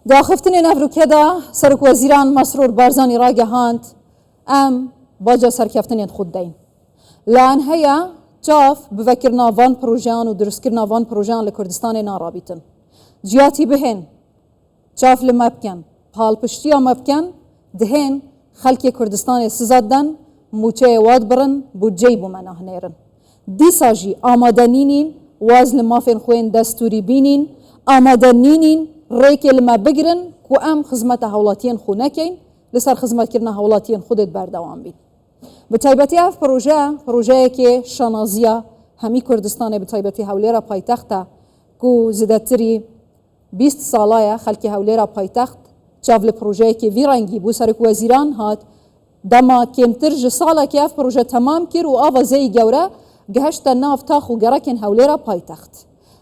داخفتنی نفروکیدا سرک وزیران مسرور بارزانی راگهاند ام باجا سرکفتنی خود دین. لان هیا جاف بفکرنا وان پروژان و درستکرنا وان پروژان لکردستان نارابیتن. جیاتی بهن جاف لمبکن حال پشتی مبکن دهن خلکی کردستان سزادن موچه واد برن بودجی بومناه نیرن. دیساجی آمادنینین واز لمافن خوین دستوری بینین آمادنینین ریکل ما بگرن کو ام خدمت حولاتین خو نکین لسر خدمت کردن حولاتین خودت بردوام بین. بتایبتی اف پروژه که شنازیا همی کردستان بتایبتی حولیرا پایتخته کو زدتری 20 ساله خلکی حولیرا پایتخت چاول پروژه که ویرانگی بو سرک وزیران هات دما کمتر جساله که اف پروژه تمام کر و آوازی گوره گهشت ناف تاخو گرکن حولیرا پایتخت.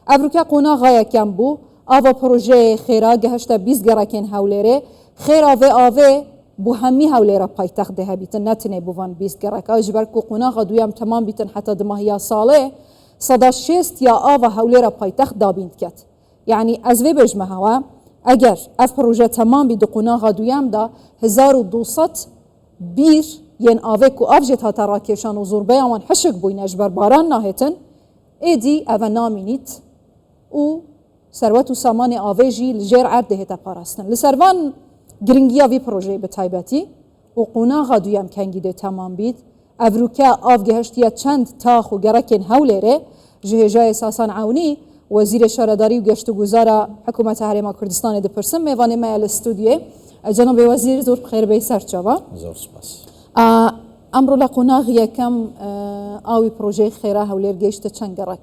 افروکا قونا غایا کم بو آوا پروژه خیرا گهشت 20 گرکن حولیره خیرا و آوه بو همی حولیرا پایتخت ده بیتن نتنه بوان 20 گرک اجبر کو قونا غدویم تمام بیتن حتی دماهیا ساله صدا شست یا آوا حولیرا پایتخت دابیند کت. یعنی از وی بجمه هوا اگر اف پروژه تمام بید قونا غدویم دا 1200 بیر ین آوه کو آفجت ها تراکشان و زوربه آمان حشک بوین اجبر باران ناهتن ایدی اوه نامینیت و ثروت و سامان آوه جی لجیر عرده هتا پاراستن. لسروان گرنگیا وی پروژه بتایبتی و قونا غدویم کنگی ده تمام بید افروکا آف گهشتیا چند تاخ و گرکن هولیره جهجای اساسان عونی وزیر شهرداری و گشت و گذار حکومت هرما کردستان ده پرسم میوان ما الاستودیو جناب وزیر زور بخیر بی سرچاوا زور سپاس امرو لقونا یکم آوی پروژه خیره هولیر گشت چند گرک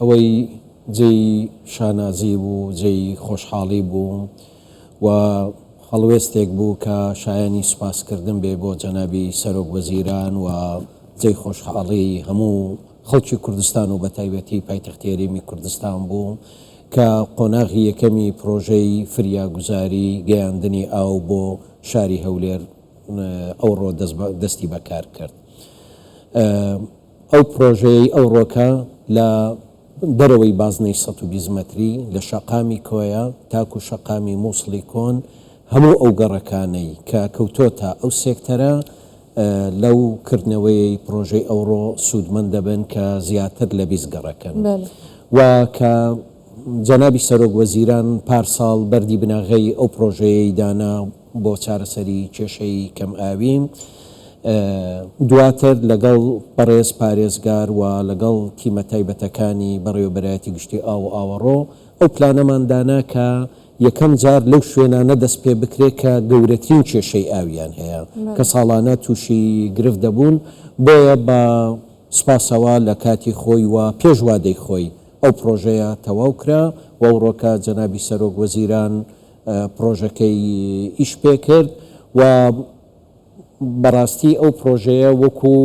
اوی جی شانازی بو جی خوشحالی بو و خلوستێک بوو کە شایانی سوپاسکردن بێ بۆ جەنابی سەرۆک وەزیران و جێی خۆشحاڵی هەموو خەڵکی کوردستان و بەتایبەتی پایتەختی هەرێمی کوردستان بوو کە قۆناغی یەکەمی پرۆژەی فریاگوزاری گەیاندنی ئاو بۆ شاری هەولێر ئەوڕۆ دەستی بەکار کرد. ئەو پرۆژەی ئەوڕۆکە لە دەرەوەی بازنەی 120 مەتری لە شەقامی کۆیە تاکو شەقامی مووسڵی کۆن هەموو ئەو گەڕەکانەی کە کەوتۆتە ئەو سێکتەرە لەو کردنەوەی پرۆژەی ئەوڕۆ سوودمەند دەبن کە زیاتر لە 20 گەڕەکەن و کە جەنابی سەرۆک وەزیران پارساڵ بەردی بناغەی ئەو پرۆژەیەی دانا بۆ چارەسەری کێشەی کەم ئاوی دواتر لەگەڵ بەڕێز پارێزگار و لەگەڵ تیمە تایبەتەکانی بەڕێوەبەرایەتی گشتی ئاو و ئاوەڕۆ ئەو پلانەماندانا کە یەکەم جار لەو شوێنانە دەست پێ بکرێت کە گەورەترین کێشەی ئاویان هەیە کە ساڵانە تووشی گرفت دەبوون بۆیە بە سوپاسەوە لە کاتی خۆی و پێشوادەی خۆی ئەو پرۆژەیە تەواو کرا و ئەوڕۆکە جەنابی سەرۆک وەزیران پرۆژەکەی ئیش پێ کرد و بەڕاستی ئەو پرۆژەیە وەکو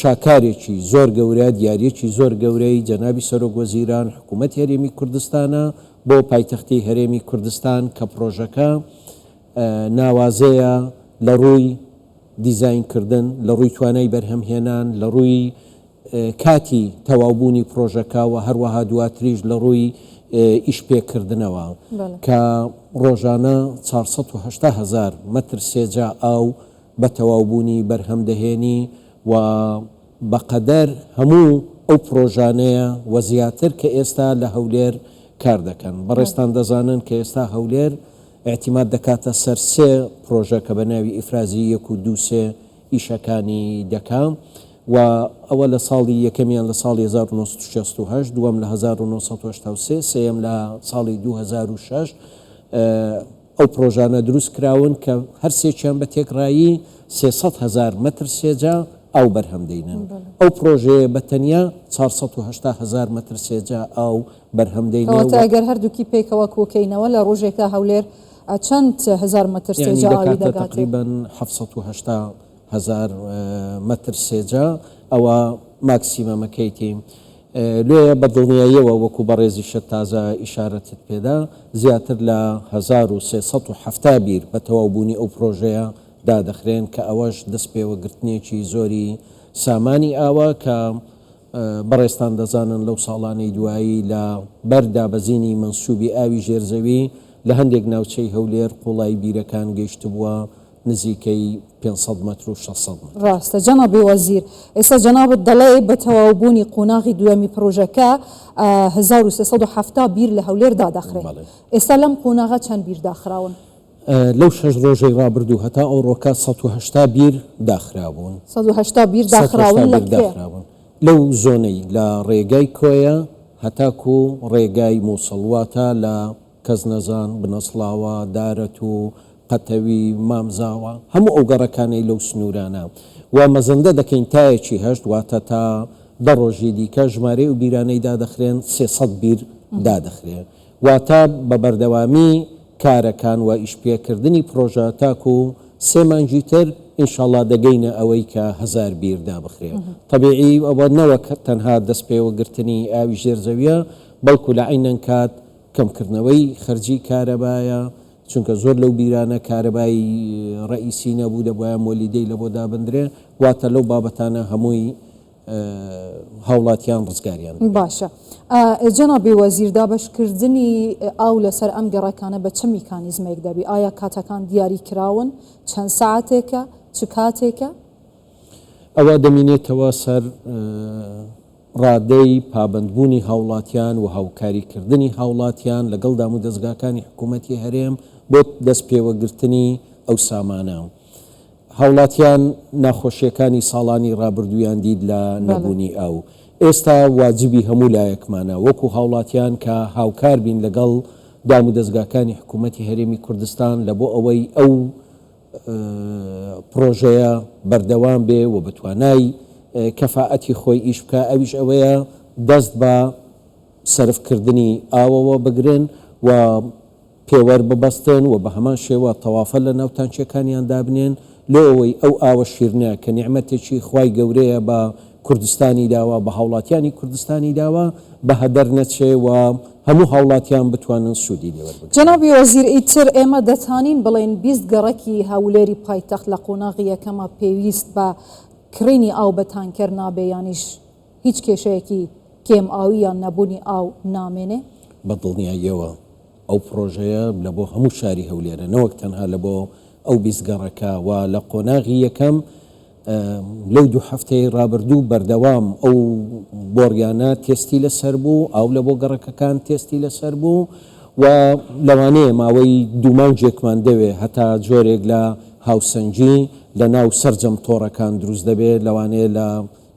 شاکارێکی زۆر گەورە دیارەکی زۆر گەورەی جەنابی سەرۆک وەزیران حکوومەتی هەرێمی کوردستانە بۆ پایتەختی هەرێمی کوردستان کە پرۆژەکە ناوازەیە لە ڕووی دیزاینکردن لە ڕووی توانای بەرهەمهێنان لە ڕووی کاتی تەواوبوونی پرۆژەکە و هەروەها دواتریش لە ڕووی ئیش پێکردنەوە کە ڕۆژانە 480,000 مەتر سێجا ئاو بە تەواوبوونی بەرهەم دەهێنی و بەقەدەر هەموو ئەو پرۆژانەیە و زیاتر کە ئێستا لە هەولێر کار دەکەن بەڕێستان دەزانن کە ئێستا هەولێر اعتیماد دەکاتە سەر سێ پرۆژە کە بە ناوی ئیفرازی 1 و 2 3 ئیشەکانی دەکات و ئەوە لە ساڵی یەکەمیان لە ساڵی 1968 دووەم لە 1983 سێم لە ساڵی 2006 ئەو پرۆژانە دروست کراون کە هەر سێکیان بە تێکڕایی 300,000 مەتر سێجا ئاو بەرهەم دەینن ئەو پرۆژەیە بە تەنیا 480,000 مەتر سێجا ئاو بەرهەم دەینەوە ئەگەر هەردووکی پێکەوە کۆکەینەوە لە ڕۆژێکە هەولێر چەند هزار مەتر سێجا ئاوی دەگات تقریباً 780,000 مەتر سێجا ئەوە ماکسیمەمەکەیتی لێە بە دڵنیاییەوە وەکو بەڕێزی شت تازە ئیشارەتت پێدا زیاتر لە 1370 بیر بە تەواوبوونی ئەو پرۆژەیە دادەخرێن کە ئەوەش دەست پێوەگرتنێکی زۆری سامانی ئاوە کە بەڕێستان دەزانن لەو ساڵانەی دوایی لە بەردابەزینی منسوبی ئاوی ژێرزەوی لە هەندێک ناوچەی هەولێر قوڵای بیرەکان گەیشت بووە نزیکەی 500 متر و 600 متر. ڕاستە جەنابی وەزیر، ئێستا جەنابەت دەڵێ بە تەواوبوونی قۆناغی دووەمی پرۆژەکە 1370 بیر لە هەولێر دادەخرێت. ئێستا لەم قۆناغە چەند بیر داخراون؟ لەو 6 ڕۆژەی ڕابردوو هەتا ئەوڕۆکە 180 بیر داخرابوون. 180 بیر داخراون داخرابوون لەو زۆنەی لە ڕێگای کۆیە هەتاکو ڕێگای مووسڵواتە لە کەس نەزان بنەسڵاوە دارەت و قەتەوی مامزاوە هەموو ئەو گەڕەکانەی لەو سنوورانە و مەزەندە دەکەین تایەکی هەشت واتە تا دە ڕۆژی دیکە ژمارەی و بیرانەی دادەخرێن 300 بیر دادەخرێن واتە بە بەردەوامی کارەکان و ئیشپێکردنی پرۆژە تاکو سێ مانگی تر ئینشاءڵڵا دەگەینە ئەوەی کە 1000 بیر دابخرێ. طبیعی ئەوە نەوە تەنها دەست پێوەگرتنی ئاوی ژێرزەویە بەڵکو لە عینەن کات کەمکردنەوەی خەرجی کارەبایە چونکە زۆر لەو بیرانە کارەبایی ڕئیسی نەبوو دەبواە مۆلیدەی لە بۆ دابدرێ واتە لەو بابەتانە هەمووی هاوڵاتیان ڕزگاریان. باشە جەنابی وەزیر دابەشکردنی ئاو لەسەر ئەم گەڕەکانە بە چه میکانیزمێک دەبی؟ ئایا کاتەکان دیاری کراون؟ چەند ساعتێکە؟ چ کاتێکە؟ ئەوە دەمینێتەوە سەر ڕادەی پابندبوونی هاوڵاتیان و هاوکاریکردنی هاوڵاتیان لەگەڵ دام و دەستگاکانی حکوومەتی هەرێم بۆ دەست پێوەگرتنی ئەو سامانە. هاوڵاتیان ناخۆشیەکانی ساڵانی ڕابردوویان دید لە نەبوونی ئەو. ئێستا واجبی هەموو لایەکمانە وەکو هاوڵاتیان کە هاوکار بین لەگەڵ دام و دەستگاکانی حکوومەتی هەرێمی کوردستان لە بۆ ئەوەی ئەو پرۆژەیە بەردەوام بێ و بتوانای کەفاەتی خۆی ئیش بکە ئەویش ئەوەیە دەست بە سەرفکردنی ئاوەوە بگرن و پێوەەر ببەستن و بە هەمان شێوە تەوافە لە ناوتانچەکانیان دابنێن لۆ ئەوەی ئەو ئاوە شیرنە کە نیعمەتێکی خوای گەورەیە بە کوردستانی داوە بە هاوڵاتیانی کوردستانی داوە بە هەدەر نەچێ و هەموو هاوڵاتیان بتوانن سوودی لێوەربگرن. جەنابی وەزیر ئیتر ئێمە دەتوانین بڵێن 20 گەڕەکی هەولێری پایتەخت لە قۆناغی یەکەمە پێویست بە کڕینی ئاو بە تانکەر نابێ یانیش هیچ کێشەیەکی کێم ئاوی یان نەبوونی ئاو نامێنێ؟ بە دڵنیاییەوە ئەو پرۆژەیە لە بۆ هەموو شاری هەولێرە نەوەک تەنها لە بۆ ئەو 20 گەڕەکە و لە قۆناغی یەکەم لەو 2 هەفتەی ڕابردوو بەردەوام ئەو بۆڕیانە تێستی لەسەر بوو ئاو لە بۆ گەڕەکەکان تێستی لەسەر بوو و لەوانەیە ماوەی 2 مانگێکمان دەوێ هەتا جۆرێک لە هاوسەنگی لە ناو سەرجەم تۆڕەکان دروست دەبێت لەوانەیە لە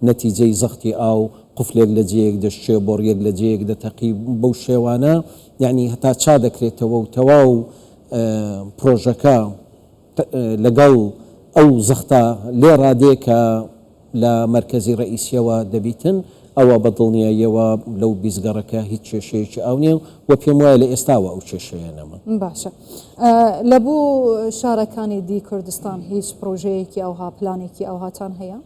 نەتیجەی زەختی ئاو قفلێک لە جەیەک دەشتێ بۆڕیەک لە جەیەک دەتەقی بەو شێوانە یعنی هەتا چا دەکرێتەوە و تەواو پرۆژەکە لەگەڵ ئەو زەختە لێ ڕادێ کە لە مەرکەزی ڕئیسیەوە دەبیتن ئەوە بە دڵنیاییەوە لەو 20 گەڕەکە هیچ کێشەیەکی ئاو نیە و پێم وایە لە ئێستاوە ئەو کێشەیە نەما. باشە لە بۆ شارەکانی دی کوردستان هیچ پرۆژەیەکی ئەوها پلانێکی ئەوهاتان هەیە؟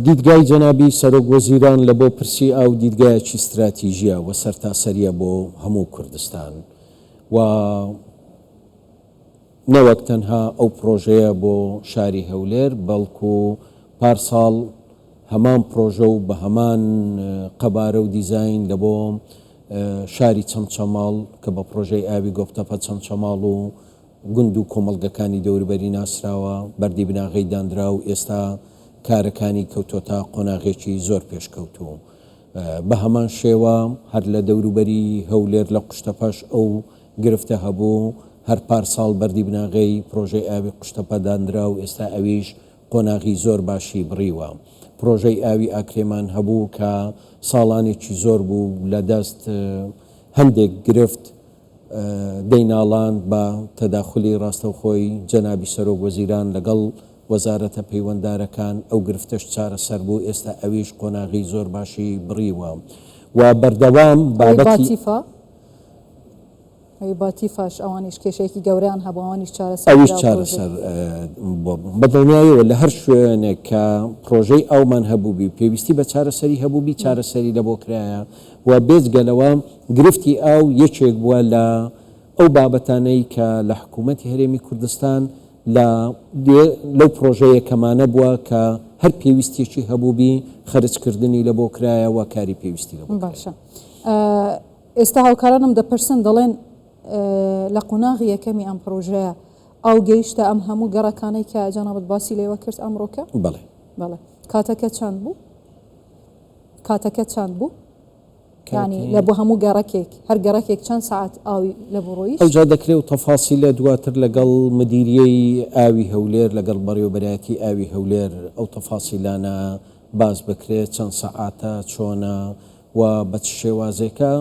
دیدگای جەنابی سەرۆک وەزیران لە بۆ پرسی ئاو دیدگایەکی استراتیژیە و سەرتاسەریە بۆ هەموو کوردستان و نەوەک تەنها ئەو پرۆژەیە بۆ شاری هەولێر بەڵکو پارساڵ هەمان پرۆژە و بە هەمان قەبارە و دیزاین لە بۆ شاری چەمچەماڵ کە بە پرۆژەی ئاوی گۆفتەپە چەمچەماڵ و گوند و کۆمەڵگەکانی دەوروبەری ناسراوە بەردی بناغی دانرا و ئێستا کارەکانی کەوتۆتا قۆناغێکی زۆر پێشکەوتوو بە هەمان شێوە هەر لە دەوروبەری هەولێر لە قوشتەپەش ئەو گرفتە هەبوو هەر پارساڵ بەردی بناغی پرۆژەی ئاوی قوشتەپە دانرا و ئێستا ئەویش قۆناغی زۆر باشی بڕیوە پرۆژەی ئاوی ئاکرێمان هەبوو کە ساڵانێکی زۆر بوو لە دەست هەندێک گرفت دەیناڵاند بە تەداخلی ڕاستەوخۆی جەنابی سەرۆک وەزیران لەگەڵ وەزارەتە پەیوەنددارەکان ئەو گرفتەش چارەسەر بوو ئێستا ئەویش قۆناغی زۆر باشی بڕیوە و بەردەوام بابەتی باتیفاش ئەوانیش کێشەیەکی گەوریان هەبوو ئەوانیش ئەویش چارەسەر بەدڵنیاییەوە لە هەر شوێنێک کە پرۆژەی ئەومان هەبووبی پێویستی بە چارەسەری هەبووبی چارەسەری لە بۆ کرایە و بێجگەلەوە گرفتی ئاو یەکێک بووە لە ئەو بابەتانەی کە لە حکوومەتی هەرێمی کوردستان لەو پرۆژەیە کەمانە بووە کە هەر پێویستێکی هەبوو بی خەرجکردنی لە بۆ کرایە و کاری پێویستی لە بۆ باشە ئێستا هاوکارانم دەپرسن دەڵێن لە قوناغی یەکەمی ئەم پرۆژەیە ئەو گەیشتە ئەم هەموو گەڕەکانەی کە جەنابەت باسی لێوە کرد ئەمڕۆکە بەڵێ بەڵێ کاتەکە چەند بوو کاتەکە چەند بوو ینی لە بۆ هەموو گەڕەکێک هەر گەڕەکێک چەند ساعت ئاوی لە بڕۆیش ئەوجا دەکرێت و تەفاسیلە دواتر لەگەڵ مدیریەی ئاوی هەولێر لەگەڵ بەڕێوەبەرایەتی ئاوی هەولێر ئەو تەفاسیلانە باز بکرێت چەند سەعاتە چۆنە و بە چ شێوازێکە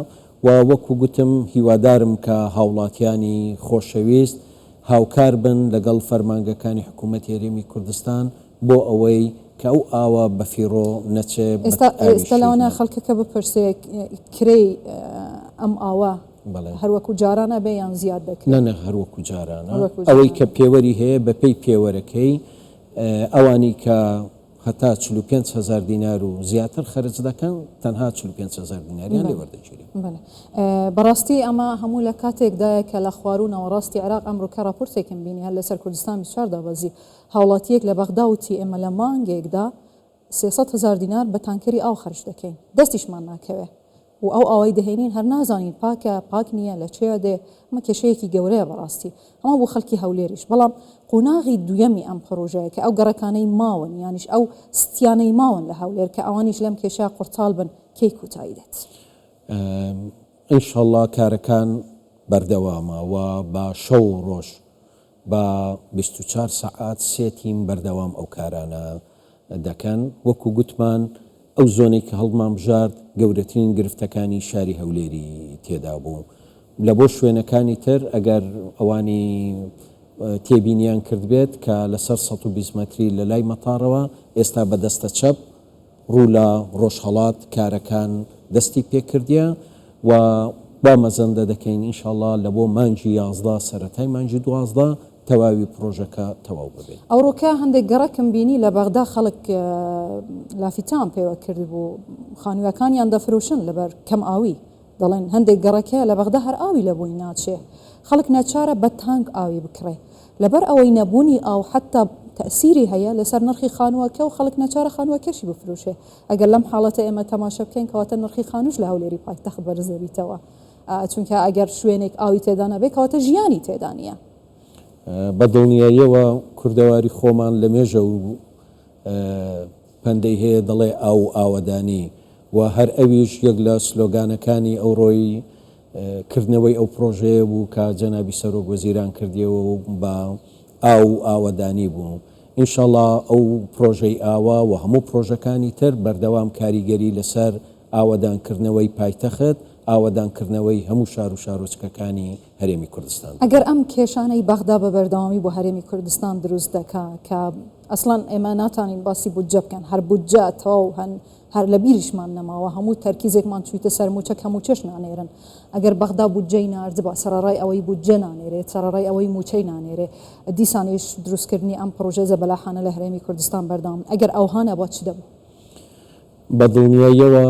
و وەکو گوتم هیوادارم کە هاوڵاتیانی خۆشەویست هاوکار بن لەگەڵ فەرمانگەکانی حکوومەتی هەرێمی کوردستان بۆ ئەوەی کە ئەو ئاوە بەفیڕۆ نەچێ. ئێستا لەوانە خەڵکەکە بپرسێ کرێی ئەم ئاوە هەروەکو جارانە بێ یان زیاد دەکرێت نە هەروەکو جارانە ئەوەی کە پێوەری هەیە بەپێی پێوەرەکەی ئەوانی کە هەتا 45,000 دینار و زیاتر خەرج دەکەن تەنها 45,000 دیناریان لێ وەردەگیرێت. بەڕاستی ئەمە هەموو لە کاتێکدایە کە لە خوارونەوە ڕاستی عێراق ئەمڕۆکە راپۆرتێکم بینی هەر لەسەر کوردستان 24 دابەزی هاوڵاتیەک لە بەغدا وتی ئێمە لە مانگێکدا 300,000 دینار بە تانکەری ئاو خەرج دەکەین دەستیشمان ناکەوێ و ئەو ئاوای دەهێنین هەر نازانین پاکە پاک نییە لە چێە دێ ئەمە کێشەیەکی گەورەیە بەڕاستی ئەمە بۆ خەڵکی هەولێریش بەڵام قۆناغی دووەمی ئەم پرۆژەیە کە ئەو گەڕەکانەی ماون یانیش ئەو ستیانەی ماون لە هەولێر کە ئەوانیش لەم کێشە قورتاڵ بن کەی کوتایی دێت ئینشەڵڵا کارەکان بەردەوامە و بە شەو ڕۆژ بە 24 سەعات سێتیم بەردەوام ئەو کارانە دەکەن وەکو گوتمان ئەو زۆنەی کە هەڵمان بژارد گەورەترین گرفتەکانی شاری هەولێری تێدا بوو لە بۆ شوێنەکانی تر ئەگەر ئەوانی تێبینیان کردبێت کە لەسەر 120 مەتری لە لای مەتارەوە ئێستا بە دەستە چەپ ڕوو لە ڕۆژهەڵات کارەکان دەستی پێکردیە و با مەزەندە دەکەین ئینشاءڵڵا لە بۆ مانجی 11 سەرەتای مانجی 12 تەواوی پرۆژەکە تەواو ببێت. ئەوڕۆکە هەندێک گەڕەکم بینی لە بەغدا خەڵک لافیتان پێوە کرد بوو خانووەکانیان دەفرۆشن لەبەر کەم ئاوی دەڵێن هەندێک گەڕەکە لە بەغدا هەر ئاوی لە بووی ناچێ خەڵک ناچارە بە تانک ئاوی بکڕێ لەبەر ئەوەی نەبوونی ئاو حتا تەسیری هەیە لەسەر نرخی خانووەکە و خەڵک ناچارە خانووەکەشی بفرۆشێ ئەگەر لەم حاڵەتە ئێمە تەماشە بکەین کەواتە نرخی خانوش لە هەولێری پایتەخت بەرز دەبیتەوە چونکە ئەگەر شوێنێک ئاوی تێدا نەبێت کەواتە ژیانی تێدا نیە. بە دڵنیاییەوە کوردەواری خۆمان لە مێژە و پەندەی هەیە دەڵێ ئاو ئاوەدانی و هەر ئەویش یەک لە سلۆگانەکانی ئەو ڕۆی کردنەوەی ئەو پرۆژەیە بوو کە جەنابی سەرۆک وەزیران کردیەوە بە ئاو ئاوەدانی بوو. ئینشەڵڵا ئەو پرۆژەی ئاوا و هەموو پرۆژەکانی تر بەردەوام کاریگەری لەسەر ئاوەدانکردنەوەی پایتەخت ئاوەدانکردنەوەی هەموو شار و شارۆچکەکانی هەرێمی کوردستان. ئەگەر ئەم کێشانەی بەغدا بە بەردەوامی بۆ هەرێمی کوردستان دروست دەکا کە ئەسڵان ئێمە ناتانین باسی بودجە بکەن هەر بودجە تەواو هەر لە بیریشمان نەماوە هەموو تەرکیزێکمان چوویتە سەر موچەک هەموو چێش نانێرن ئەگەر بەغدا بودجەی ناردبا سەرڕای ئەوەی بودجە نانێرێت سەرڕای ئەوەی موچەی نانێرێ دیسانیش دروستکردنی ئەم پرۆژە زەبەلاحانە لە هەرێمی کوردستان بەردەوام ئەگەر ئەوهانە بۆ چ دەبوو؟ بە دڵنیاییەوە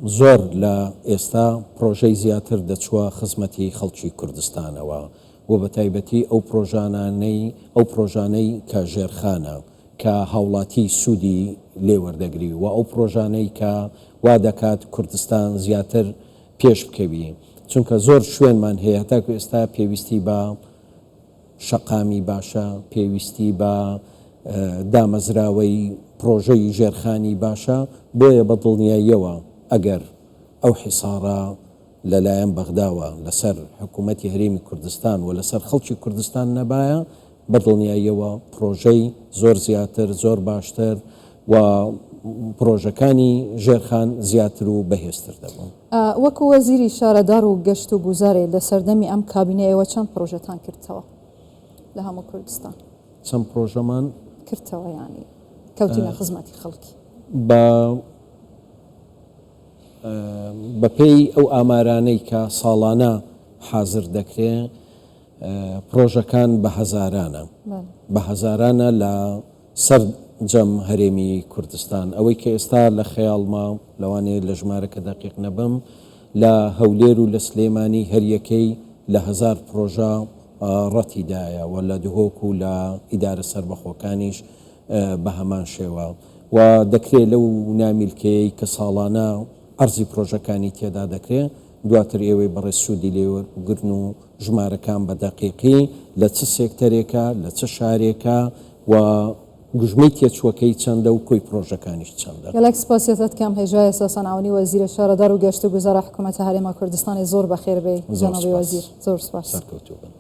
زۆر لە ئێستا پرۆژەی زیاتر دەچووە خزمەتی خەڵکی کوردستانەوە و بە تایبەتی ئەو پرۆژانەی کە ژێرخانە کە هاوڵاتی سوودی لێوەردەگری و ئەو پرۆژانەی کە وا دەکات کوردستان زیاتر پێش بکەوی چونکە زۆر شوێنمان هەیە تاکو ئێستا پێویستی بە شەقامی باشە پێویستی بە دامەزراوەی پرۆژەی ژێرخانی باشە بۆیە بە دڵنیاییەوە ئەگەر ئەو حیسارە لەلایەن بەغداوە لەسەر حکوومەتی هەرێمی کوردستان و لەسەر خەڵکی کوردستان نەبایە بە دڵنیاییەوە پرۆژەی زۆر زیاتر زۆر باشتر و پرۆژەکانی ژێرخان زیاتر و بەهێزتر دەبوون. وەکو وەزیری شارەدار و گەشت و گوزارێ لە سەردەمی ئەم کابینەیەوە چەند پرۆژەتان کردەوە لە هەموو کوردستان؟ چەند پرۆژەمان کردەوە ینی کەوتینە خزمەتی خەڵکی بەپێی ئەو ئامارانەی کە ساڵانە حازر دەکرێت پرۆژەکان بە هەزارانە لە سەر جەم هەرێمی کوردستان ئەوەی کە ئێستا لە خەیاڵما لەوانەیە لە ژمارەکە دەقیق نەبم لە هەولێر و لە سلێمانی هەریەکەی لە 1000 پرۆژە ڕەتیدایە و لە دهۆک و لە ئیدارە سەربەخۆکانیش بە هەمان شێوە و دەکرێت لەو نامیلکەیە کە ساڵانە ئەرزی پرۆژەکانی تێدا دەکرێت دواتر ئێوەی بەڕێز سوودی لێوەرگرن و ژمارەکان بە دەقیقی لە چ سێکتەرێکە لە چه شارێکە و گژمەی تێچووەکەی چەندە و کۆی پرۆژەکانیش چەندە. گەلێک سپاسیەتت کەم هێژای ئێستا ناونی وەزیرە شارەدار و گەشت و گوزارە حکوومەتە هەرێما کوردستانی زۆر بەخێر بێ جەنابی وەزیر زۆر سپاس. سەرکەوتوو بن.